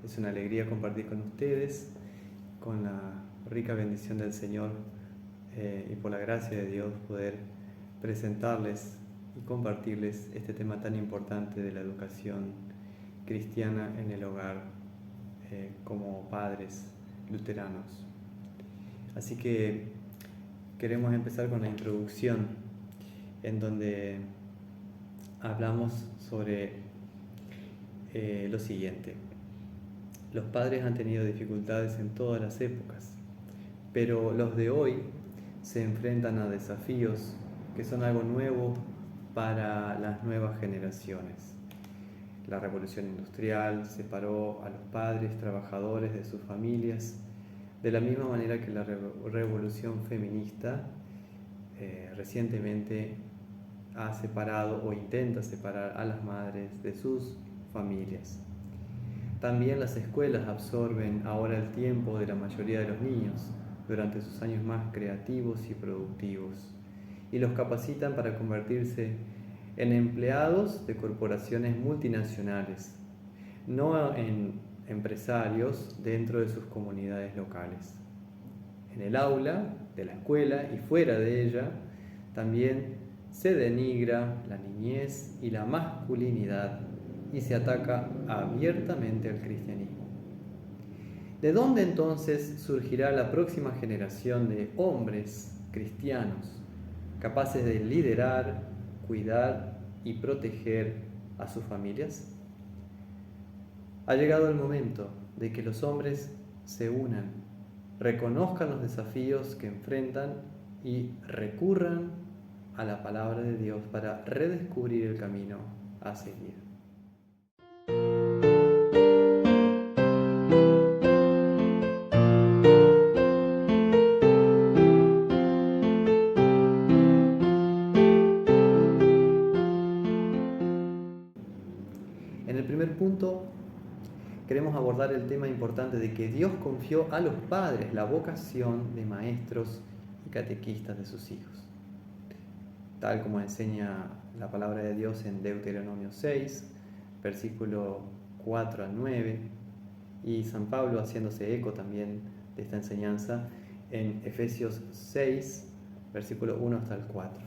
Es una alegría compartir con ustedes, con la rica bendición del Señor y por la gracia de Dios poder presentarles y compartirles este tema tan importante de la educación cristiana en el hogar como padres luteranos. Así que queremos empezar con la introducción en donde hablamos sobre lo siguiente. Los padres han tenido dificultades en todas las épocas, pero los de hoy se enfrentan a desafíos que son algo nuevo para las nuevas generaciones. La revolución industrial separó a los padres trabajadores de sus familias, de la misma manera que la revolución feminista recientemente ha separado o intenta separar a las madres de sus familias. También las escuelas absorben ahora el tiempo de la mayoría de los niños durante sus años más creativos y productivos y los capacitan para convertirse en empleados de corporaciones multinacionales, no en empresarios dentro de sus comunidades locales. En el aula de la escuela y fuera de ella también se denigra la niñez y la masculinidad y se ataca abiertamente al cristianismo. ¿De dónde entonces surgirá la próxima generación de hombres cristianos capaces de liderar, cuidar y proteger a sus familias? Ha llegado el momento de que los hombres se unan, reconozcan los desafíos que enfrentan y recurran a la palabra de Dios para redescubrir el camino a seguir. En el primer punto queremos abordar el tema importante de que Dios confió a los padres la vocación de maestros y catequistas de sus hijos, tal como enseña la palabra de Dios en Deuteronomio 6, versículo 4 al 9, y San Pablo haciéndose eco también de esta enseñanza en Efesios 6, versículo 1 hasta el 4.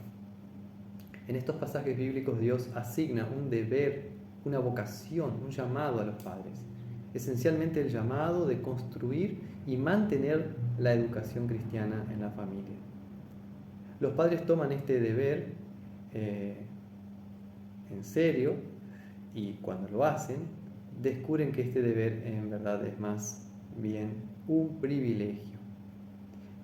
En estos pasajes bíblicos Dios asigna un deber, una vocación, un llamado a los padres, esencialmente el llamado de construir y mantener la educación cristiana en la familia. Los padres toman este deber en serio y cuando lo hacen, descubren que este deber en verdad es más bien un privilegio.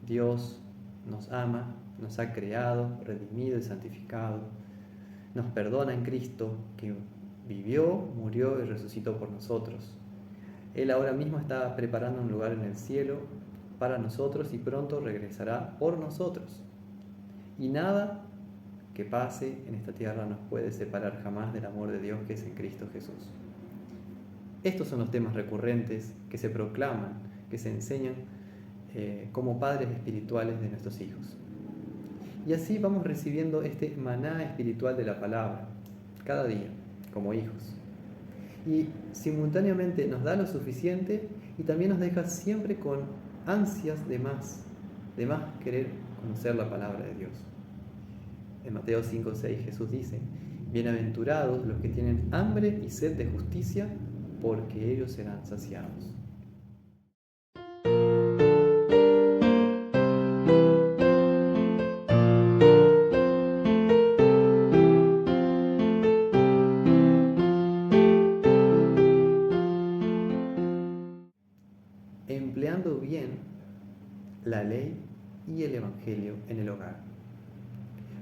Dios nos ama, nos ha creado, redimido y santificado, nos perdona en Cristo, que vivió, murió y resucitó por nosotros. Él ahora mismo está preparando un lugar en el cielo para nosotros y pronto regresará por nosotros. Y nada que pase en esta tierra nos puede separar jamás del amor de Dios que es en Cristo Jesús. Estos son los temas recurrentes que se proclaman, que se enseñan como padres espirituales de nuestros hijos. Y así vamos recibiendo este maná espiritual de la palabra, cada día, como hijos. Y simultáneamente nos da lo suficiente y también nos deja siempre con ansias de más querer conocer la palabra de Dios. En Mateo 5:6 Jesús dice: bienaventurados los que tienen hambre y sed de justicia, porque ellos serán saciados. Empleando bien la ley y el evangelio en el hogar.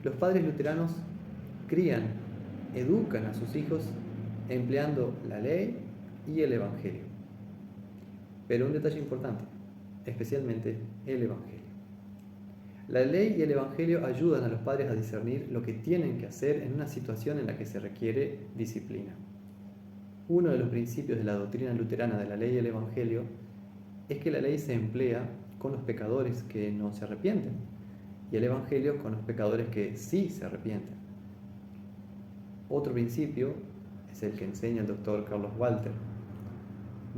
Los padres luteranos crían, educan a sus hijos empleando la ley y el evangelio. Pero un detalle importante, especialmente el evangelio. La ley y el evangelio ayudan a los padres a discernir lo que tienen que hacer en una situación en la que se requiere disciplina. Uno de los principios de la doctrina luterana de la ley y el evangelio es que la ley se emplea con los pecadores que no se arrepienten y el evangelio con los pecadores que sí se arrepienten. Otro principio es el que enseña el doctor Carlos Walter.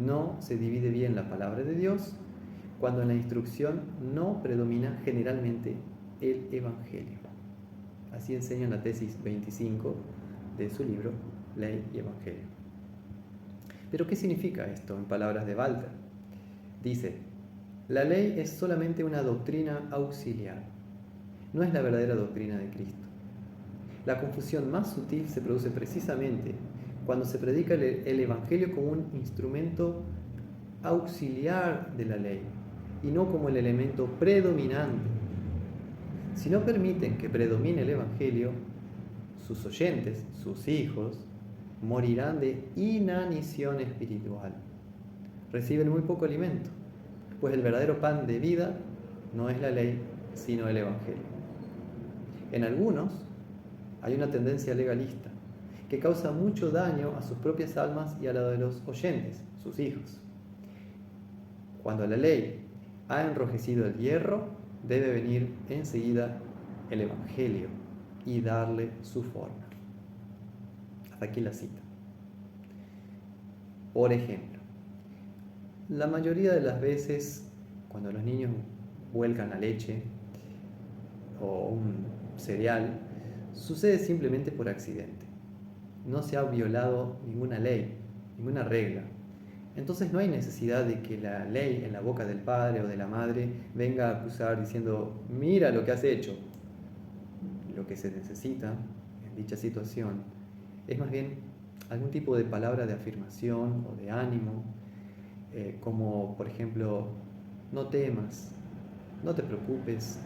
no se divide bien la palabra de Dios cuando en la instrucción no predomina generalmente el Evangelio. Así enseña en la tesis 25 de su libro Ley y Evangelio. Pero ¿qué significa esto en palabras de Walter? Dice, la ley es solamente una doctrina auxiliar, no es la verdadera doctrina de Cristo. La confusión más sutil se produce precisamente cuando se predica el Evangelio como un instrumento auxiliar de la ley y no como el elemento predominante. Si no permiten que predomine el Evangelio, sus oyentes, sus hijos, morirán de inanición espiritual. Reciben muy poco alimento, pues el verdadero pan de vida no es la ley, sino el Evangelio. En algunos hay una tendencia legalista que causa mucho daño a sus propias almas y a la de los oyentes, sus hijos. Cuando la ley ha enrojecido el hierro, debe venir enseguida el Evangelio y darle su forma. Hasta aquí la cita. Por ejemplo, la mayoría de las veces cuando los niños vuelcan la leche o un cereal, sucede simplemente por accidente. No se ha violado ninguna ley, ninguna regla. Entonces no hay necesidad de que la ley en la boca del padre o de la madre venga a acusar diciendo, mira lo que has hecho. Lo que se necesita en dicha situación es más bien algún tipo de palabra de afirmación o de ánimo, como por ejemplo, no temas, no te preocupes,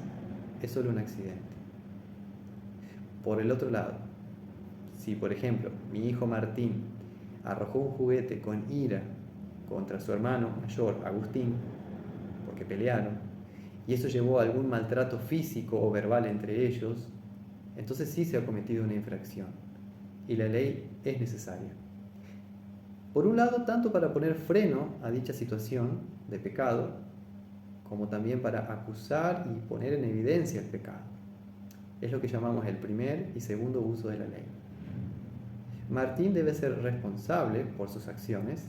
es solo un accidente. Por el otro lado, si por ejemplo mi hijo Martín arrojó un juguete con ira contra su hermano mayor Agustín, porque pelearon, y eso llevó a algún maltrato físico o verbal entre ellos, entonces sí se ha cometido una infracción y la ley es necesaria. Por un lado, tanto para poner freno a dicha situación de pecado, como también para acusar y poner en evidencia el pecado. Es lo que llamamos el primer y segundo uso de la ley. Martín debe ser responsable por sus acciones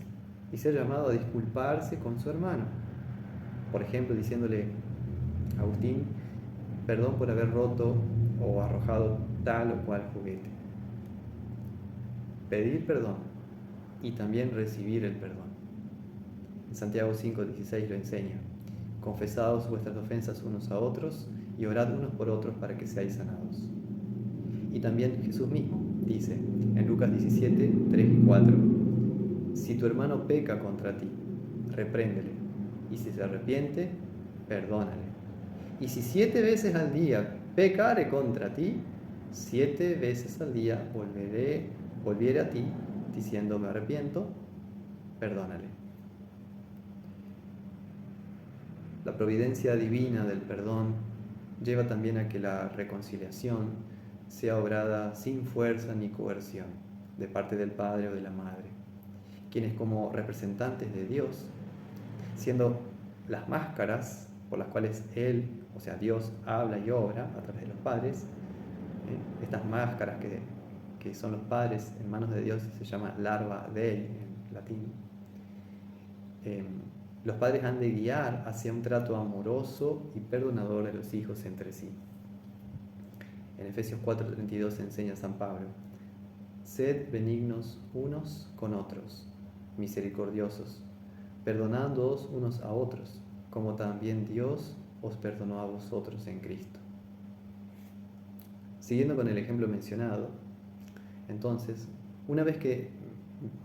y ser llamado a disculparse con su hermano. Por ejemplo, diciéndole, Agustín, perdón por haber roto o arrojado tal o cual juguete. Pedir perdón y también recibir el perdón. En Santiago 5:16 lo enseña. Confesaos vuestras ofensas unos a otros y orad unos por otros para que seáis sanados. Y también Jesús mismo dice en Lucas 17, 3 y 4, si tu hermano peca contra ti, repréndele, y si se arrepiente, perdónale. Y si 7 veces al día pecare contra ti, 7 veces al día volviere a ti, diciendo me arrepiento, perdónale. La providencia divina del perdón lleva también a que la reconciliación sea obrada sin fuerza ni coerción de parte del padre o de la madre, quienes como representantes de Dios, siendo las máscaras por las cuales Él, o sea Dios, habla y obra a través de los padres, estas máscaras que son los padres en manos de Dios se llama larva dei en latín. Los padres han de guiar hacia un trato amoroso y perdonador de los hijos entre sí. En Efesios 4:32 enseña San Pablo, sed benignos unos con otros, misericordiosos, perdonándoos unos a otros, como también Dios os perdonó a vosotros en Cristo. Siguiendo con el ejemplo mencionado, entonces, una vez que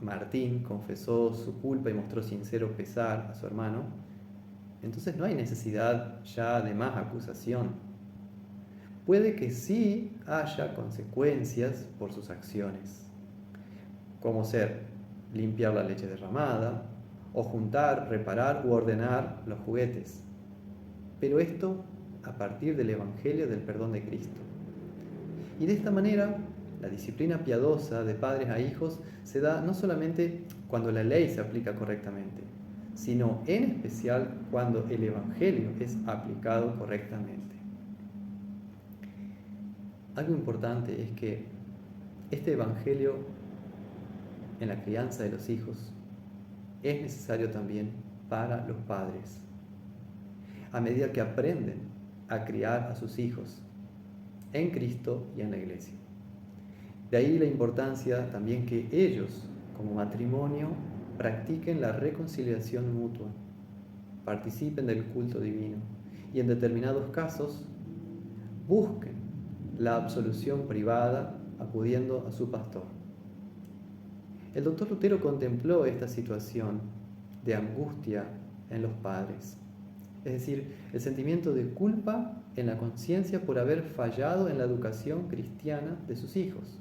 Martín confesó su culpa y mostró sincero pesar a su hermano, entonces no hay necesidad ya de más acusación. Puede que sí haya consecuencias por sus acciones, como ser limpiar la leche derramada, o juntar, reparar u ordenar los juguetes. Pero esto a partir del Evangelio del perdón de Cristo. Y de esta manera, la disciplina piadosa de padres a hijos se da no solamente cuando la ley se aplica correctamente, sino en especial cuando el Evangelio es aplicado correctamente. Algo importante es que este Evangelio en la crianza de los hijos es necesario también para los padres, a medida que aprenden a criar a sus hijos en Cristo y en la Iglesia. De ahí la importancia también que ellos, como matrimonio, practiquen la reconciliación mutua, participen del culto divino y en determinados casos busquen la absolución privada acudiendo a su pastor. El doctor Lutero contempló esta situación de angustia en los padres, es decir, el sentimiento de culpa en la conciencia por haber fallado en la educación cristiana de sus hijos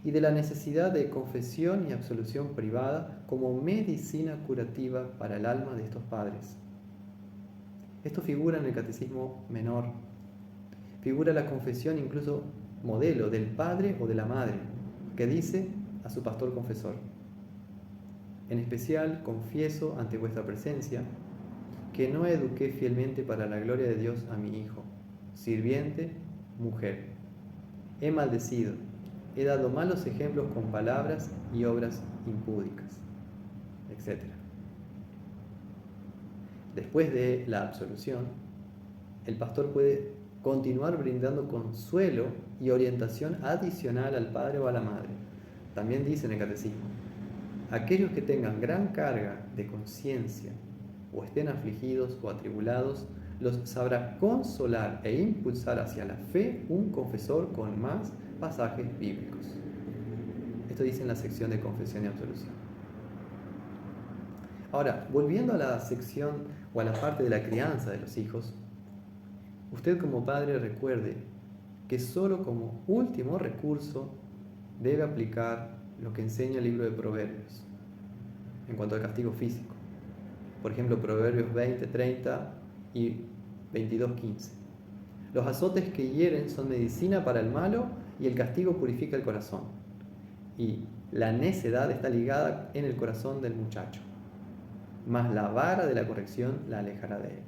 y de la necesidad de confesión y absolución privada como medicina curativa para el alma de estos padres. Esto figura en el Catecismo Menor. Figura la confesión incluso modelo del padre o de la madre, que dice a su pastor confesor: en especial confieso ante vuestra presencia que no eduqué fielmente para la gloria de Dios a mi hijo, sirviente, mujer. He maldecido, he dado malos ejemplos con palabras y obras impúdicas, etc. Después de la absolución, el pastor puede continuar brindando consuelo y orientación adicional al padre o a la madre. También dice en el Catecismo: aquellos que tengan gran carga de conciencia o estén afligidos o atribulados, los sabrá consolar e impulsar hacia la fe un confesor con más pasajes bíblicos. Esto dice en la sección de confesión y absolución. Ahora, volviendo a la sección o a la parte de la crianza de los hijos, usted como padre recuerde que solo como último recurso debe aplicar lo que enseña el libro de Proverbios en cuanto al castigo físico. Por ejemplo, Proverbios 20:30 y 22:15. Los azotes que hieren son medicina para el malo y el castigo purifica el corazón. Y la necedad está ligada en el corazón del muchacho, mas la vara de la corrección la alejará de él.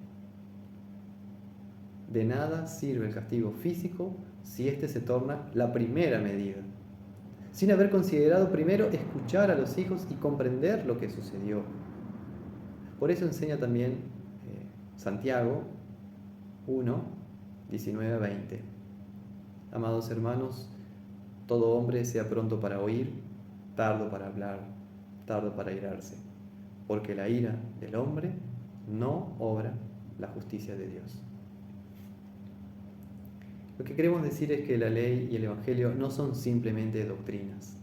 De nada sirve el castigo físico si éste se torna la primera medida, sin haber considerado primero escuchar a los hijos y comprender lo que sucedió. Por eso enseña también Santiago 1, 19 a 20. Amados hermanos, todo hombre sea pronto para oír, tardo para hablar, tardo para irarse, porque la ira del hombre no obra la justicia de Dios. Lo que queremos decir es que la ley y el Evangelio no son simplemente doctrinas.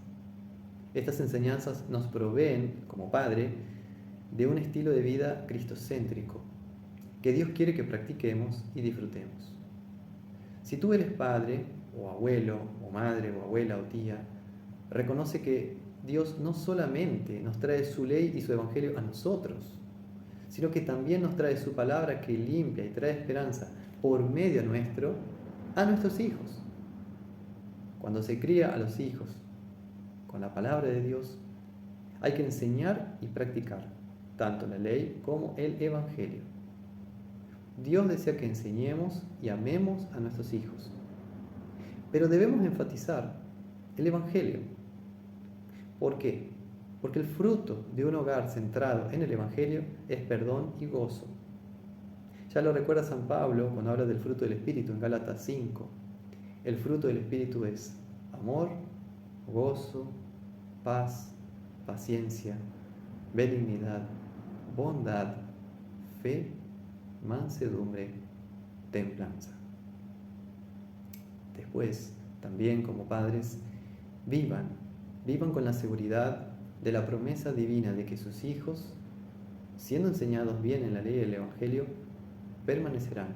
Estas enseñanzas nos proveen, como Padre, de un estilo de vida cristocéntrico que Dios quiere que practiquemos y disfrutemos. Si tú eres padre, o abuelo, o madre, o abuela, o tía, reconoce que Dios no solamente nos trae su ley y su Evangelio a nosotros, sino que también nos trae su palabra que limpia y trae esperanza por medio nuestro a nuestros hijos. Cuando se cría a los hijos con la palabra de Dios, hay que enseñar y practicar tanto la ley como el Evangelio. Dios desea que enseñemos y amemos a nuestros hijos, pero debemos enfatizar el Evangelio. ¿Por qué? Porque el fruto de un hogar centrado en el Evangelio es perdón y gozo. Ya lo recuerda San Pablo cuando habla del fruto del Espíritu en Gálatas 5. El fruto del Espíritu es amor, gozo, paz, paciencia, benignidad, bondad, fe, mansedumbre, templanza. Después, también como padres, vivan con la seguridad de la promesa divina de que sus hijos, siendo enseñados bien en la ley del Evangelio, permanecerán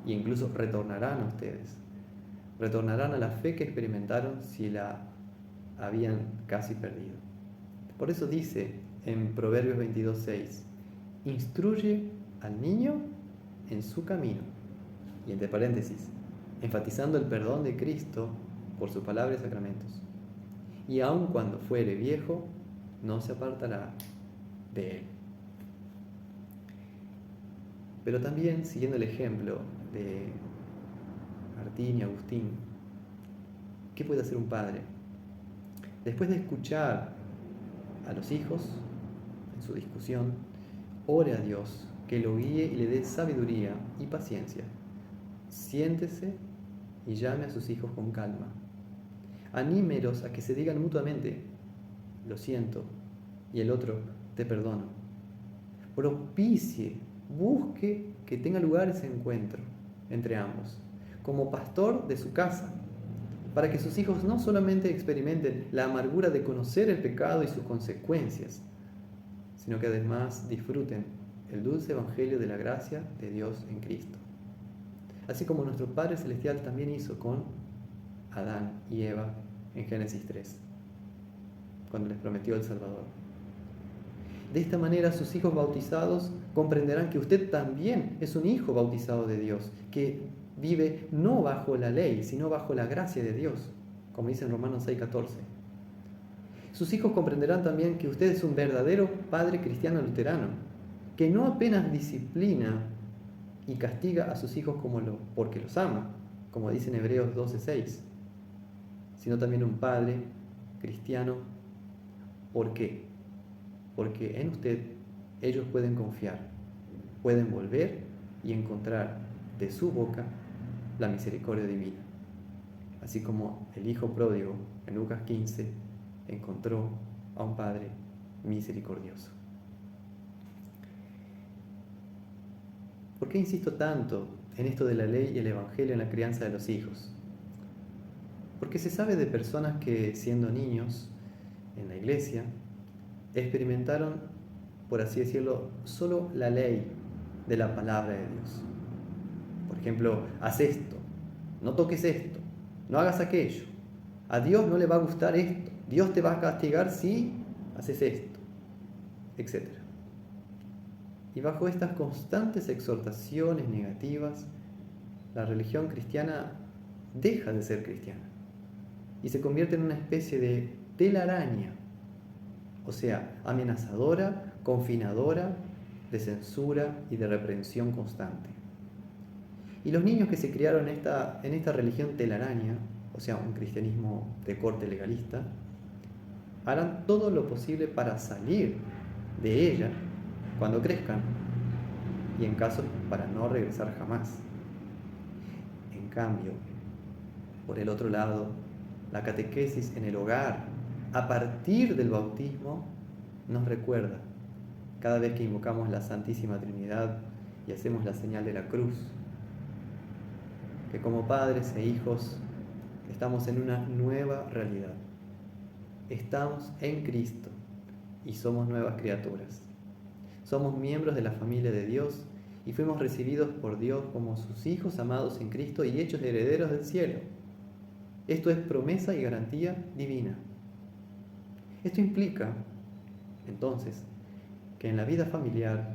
e incluso retornarán a ustedes. Retornarán a la fe que experimentaron si la habían casi perdido. Por eso dice en Proverbios 22:6, instruye al niño en su camino. Y entre paréntesis, enfatizando el perdón de Cristo por su palabra y sacramentos. Y aun cuando fuere viejo, no se apartará de él. Pero también, siguiendo el ejemplo de Martín y Agustín, ¿qué puede hacer un padre? Después de escuchar a los hijos, en su discusión, ore a Dios, que lo guíe y le dé sabiduría y paciencia. Siéntese y llame a sus hijos con calma. Anímelos a que se digan mutuamente, lo siento, y el otro, te perdono. Propicie, busque que tenga lugar ese encuentro entre ambos, como pastor de su casa, para que sus hijos no solamente experimenten la amargura de conocer el pecado y sus consecuencias, sino que además disfruten el dulce evangelio de la gracia de Dios en Cristo. Así como nuestro Padre Celestial también hizo con Adán y Eva en Génesis 3, cuando les prometió el Salvador. De esta manera sus hijos bautizados comprenderán que usted también es un hijo bautizado de Dios, que vive no bajo la ley, sino bajo la gracia de Dios, como dice en Romanos 6:14. Sus hijos comprenderán también que usted es un verdadero padre cristiano luterano, que no apenas disciplina y castiga a sus hijos porque los ama, como dice en Hebreos 12:6, sino también un padre cristiano. ¿Por qué? Porque en usted ellos pueden confiar, pueden volver y encontrar de su boca la misericordia divina. Así como el hijo pródigo en Lucas 15 encontró a un padre misericordioso. ¿Por qué insisto tanto en esto de la ley y el evangelio en la crianza de los hijos? Porque se sabe de personas que, siendo niños en la iglesia, experimentaron, por así decirlo, solo la ley de la palabra de Dios. Por ejemplo, haz esto, no toques esto, no hagas aquello. A Dios no le va a gustar esto, Dios te va a castigar si haces esto, etc. Y bajo estas constantes exhortaciones negativas, la religión cristiana deja de ser cristiana y se convierte en una especie de telaraña, o sea, amenazadora, confinadora, de censura y de reprensión constante. Y los niños que se criaron en esta religión telaraña, o sea, un cristianismo de corte legalista, harán todo lo posible para salir de ella cuando crezcan, y en caso para no regresar jamás. En cambio, por el otro lado, la catequesis en el hogar, a partir del bautismo, nos recuerda, cada vez que invocamos la Santísima Trinidad y hacemos la señal de la cruz, que como padres e hijos estamos en una nueva realidad. Estamos en Cristo y somos nuevas criaturas. Somos miembros de la familia de Dios y fuimos recibidos por Dios como sus hijos amados en Cristo y hechos herederos del cielo. Esto es promesa y garantía divina. Esto implica, entonces, que en la vida familiar,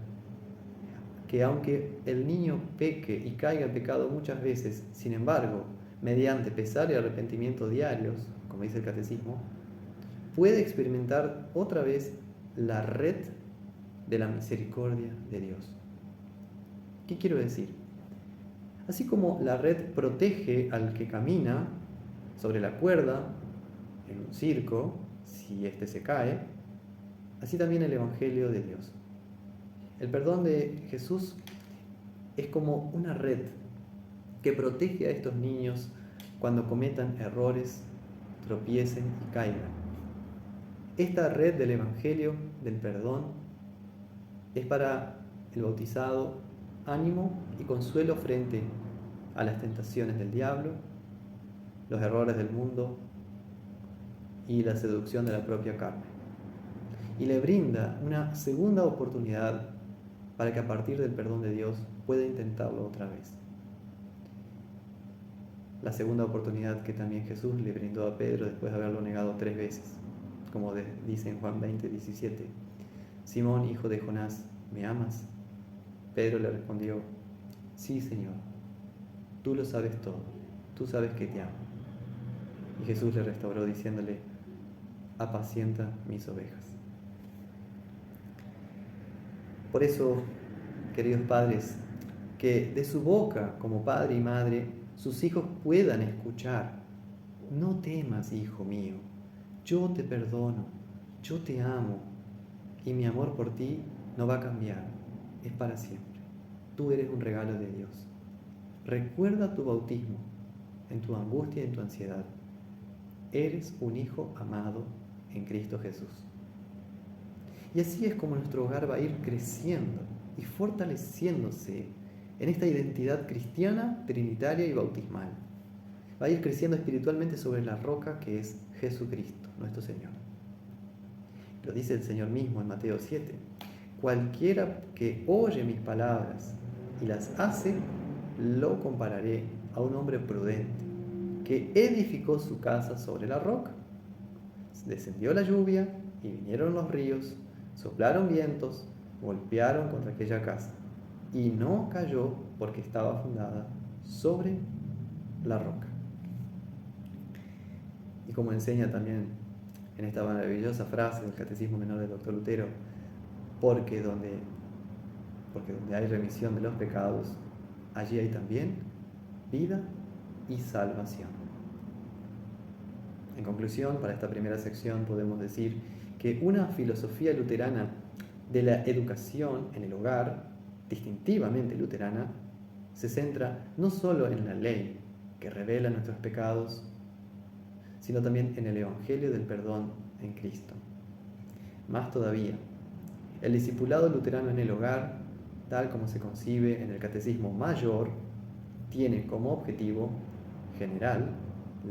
que aunque el niño peque y caiga en pecado muchas veces, sin embargo, mediante pesar y arrepentimiento diarios, como dice el catecismo, puede experimentar otra vez la red de la misericordia de Dios. ¿Qué quiero decir? Así como la red protege al que camina sobre la cuerda en un circo, si éste se cae, así también el Evangelio de Dios. El perdón de Jesús es como una red que protege a estos niños cuando cometan errores, tropiecen y caigan. Esta red del Evangelio, del perdón, es para el bautizado ánimo y consuelo frente a las tentaciones del diablo, los errores del mundo y la seducción de la propia carne. Y le brinda una segunda oportunidad para que a partir del perdón de Dios pueda intentarlo otra vez. La segunda oportunidad que también Jesús le brindó a Pedro después de haberlo negado 3 veces, como dice en Juan 20:17. Simón, hijo de Jonás, ¿me amas? Pedro le respondió, sí, Señor, tú lo sabes todo, tú sabes que te amo. Y Jesús le restauró diciéndole, apacienta mis ovejas. Por eso, queridos padres, que de su boca, como padre y madre, sus hijos puedan escuchar, no temas, hijo mío, yo te perdono, yo te amo, y mi amor por ti no va a cambiar, es para siempre. Tú eres un regalo de Dios. Recuerda tu bautismo, en tu angustia y en tu ansiedad. Eres un hijo amado en Cristo Jesús. Y así es como nuestro hogar va a ir creciendo y fortaleciéndose en esta identidad cristiana, trinitaria y bautismal. Va a ir creciendo espiritualmente sobre la roca que es Jesucristo, nuestro Señor. Lo dice el Señor mismo en Mateo 7. Cualquiera que oye mis palabras y las hace, lo compararé a un hombre prudente que edificó su casa sobre la roca. Descendió la lluvia y vinieron los ríos, soplaron vientos, golpearon contra aquella casa y no cayó porque estaba fundada sobre la roca. Y como enseña también en esta maravillosa frase del Catecismo Menor del Dr. Lutero, porque donde hay remisión de los pecados, allí hay también vida y salvación. En conclusión, para esta primera sección podemos decir que una filosofía luterana de la educación en el hogar, distintivamente luterana, se centra no solo en la ley que revela nuestros pecados, sino también en el Evangelio del perdón en Cristo. Más todavía, el discipulado luterano en el hogar, tal como se concibe en el Catecismo Mayor, tiene como objetivo general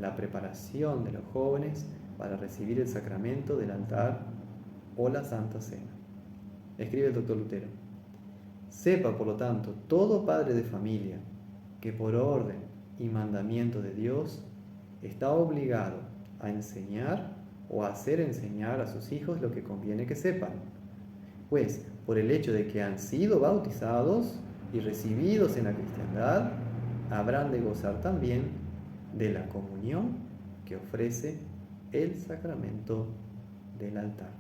la preparación de los jóvenes para recibir el sacramento del altar o la Santa Cena. Escribe el Dr. Lutero: sepa, por lo tanto, todo padre de familia que por orden y mandamiento de Dios está obligado a enseñar o a hacer enseñar a sus hijos lo que conviene que sepan, pues por el hecho de que han sido bautizados y recibidos en la cristiandad, habrán de gozar también de la comunión que ofrece el sacramento del altar.